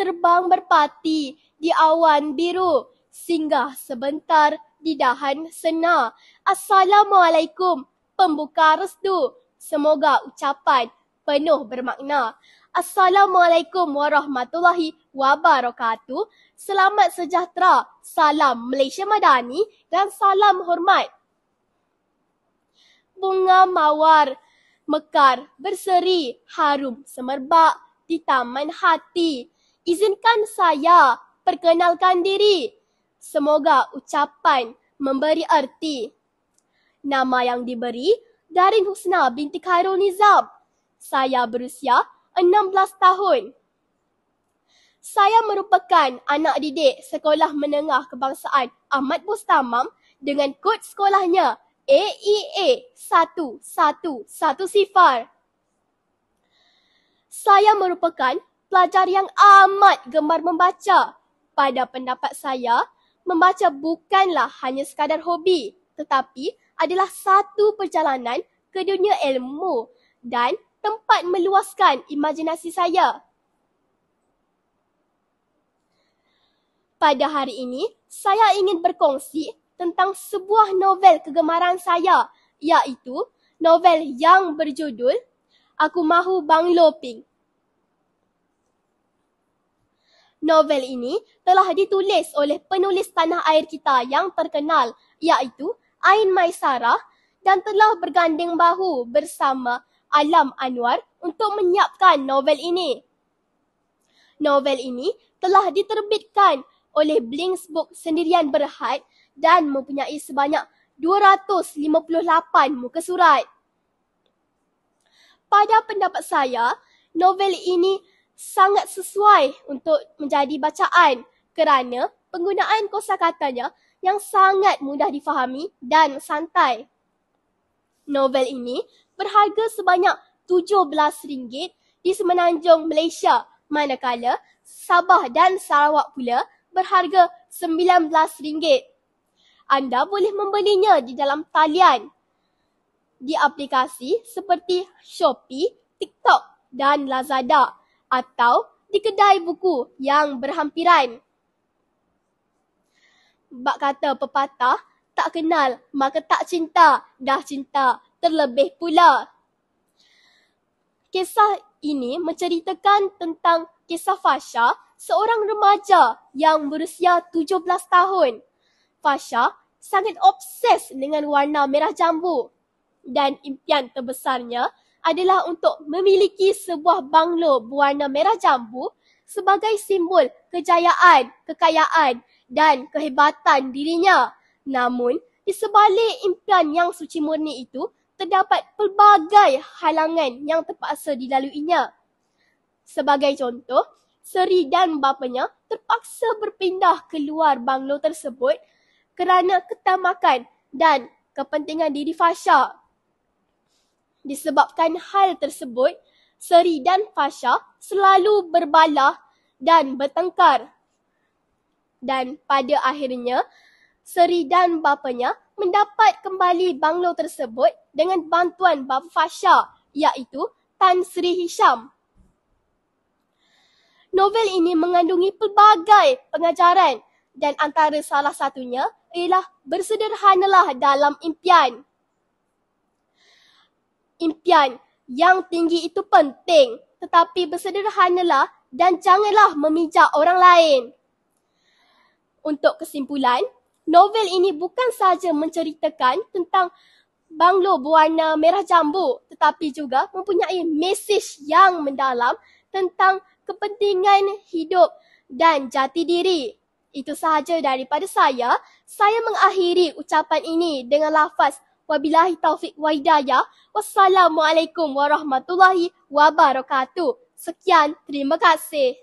terbang berpati di awan biru, singgah sebentar di dahan sena. Assalamualaikum, pembuka restu. Semoga ucapan penuh bermakna. Assalamualaikum warahmatullahi wabarakatuh. Selamat sejahtera, salam Malaysia Madani dan salam hormat. Bunga mawar mekar berseri harum semerbak di taman hati. Izinkan saya perkenalkan diri. Semoga ucapan memberi arti. Nama yang diberi Darin Husna binti Khairul Nizam. Saya berusia 16 tahun. Saya merupakan anak didik Sekolah Menengah Kebangsaan Ahmad Bustamam dengan kod sekolahnya AEA 1110. Saya merupakan pelajar yang amat gemar membaca. Pada pendapat saya, membaca bukanlah hanya sekadar hobi, tetapi adalah satu perjalanan ke dunia ilmu dan tempat meluaskan imajinasi saya. Pada hari ini, saya ingin berkongsi tentang sebuah novel kegemaran saya, iaitu novel yang berjudul Aku Mahu Banglo Pink. Novel ini telah ditulis oleh penulis tanah air kita yang terkenal, iaitu Ain Maisarah, dan telah berganding bahu bersama Alam Anwar untuk menyiapkan novel ini. Novel ini telah diterbitkan oleh Blinks Book Sendirian Berhad dan mempunyai sebanyak 258 muka surat. Pada pendapat saya, novel ini sangat sesuai untuk menjadi bacaan kerana penggunaan kosakatanya yang sangat mudah difahami dan santai. Novel ini berharga sebanyak RM17 di Semenanjung Malaysia, manakala Sabah dan Sarawak pula berharga RM19. Anda boleh membelinya di dalam talian di aplikasi seperti Shopee, TikTok dan Lazada atau di kedai buku yang berhampiran. Bak kata pepatah, tak kenal maka tak cinta, dah cinta terlebih pula. Kisah ini menceritakan tentang kisah Fasha, seorang remaja yang berusia 17 tahun. Fasha sangat obses dengan warna merah jambu dan impian terbesarnya adalah untuk memiliki sebuah banglo berwarna merah jambu sebagai simbol kejayaan, kekayaan dan kehebatan dirinya. Namun, di sebalik impian yang suci murni itu, terdapat pelbagai halangan yang terpaksa dilaluinya. Sebagai contoh, Seri dan bapanya terpaksa berpindah keluar banglo tersebut kerana ketamakan dan kepentingan diri Fasha. Disebabkan hal tersebut, Seri dan Fasha selalu berbalah dan bertengkar. Dan pada akhirnya, Seri dan bapanya mendapat kembali banglo tersebut dengan bantuan bapa Fasha, iaitu Tan Sri Hisham. Novel ini mengandungi pelbagai pengajaran dan antara salah satunya ialah bersederhanalah dalam impian. Impian yang tinggi itu penting, tetapi bersederhanalah dan janganlah memijak orang lain. Untuk kesimpulan, novel ini bukan sahaja menceritakan tentang banglo berwarna merah jambu, tetapi juga mempunyai mesej yang mendalam tentang kepentingan hidup dan jati diri. Itu sahaja daripada saya. Saya mengakhiri ucapan ini dengan lafaz wabillahi taufiq wa hidayah. Wassalamualaikum warahmatullahi wabarakatuh. Sekian, terima kasih.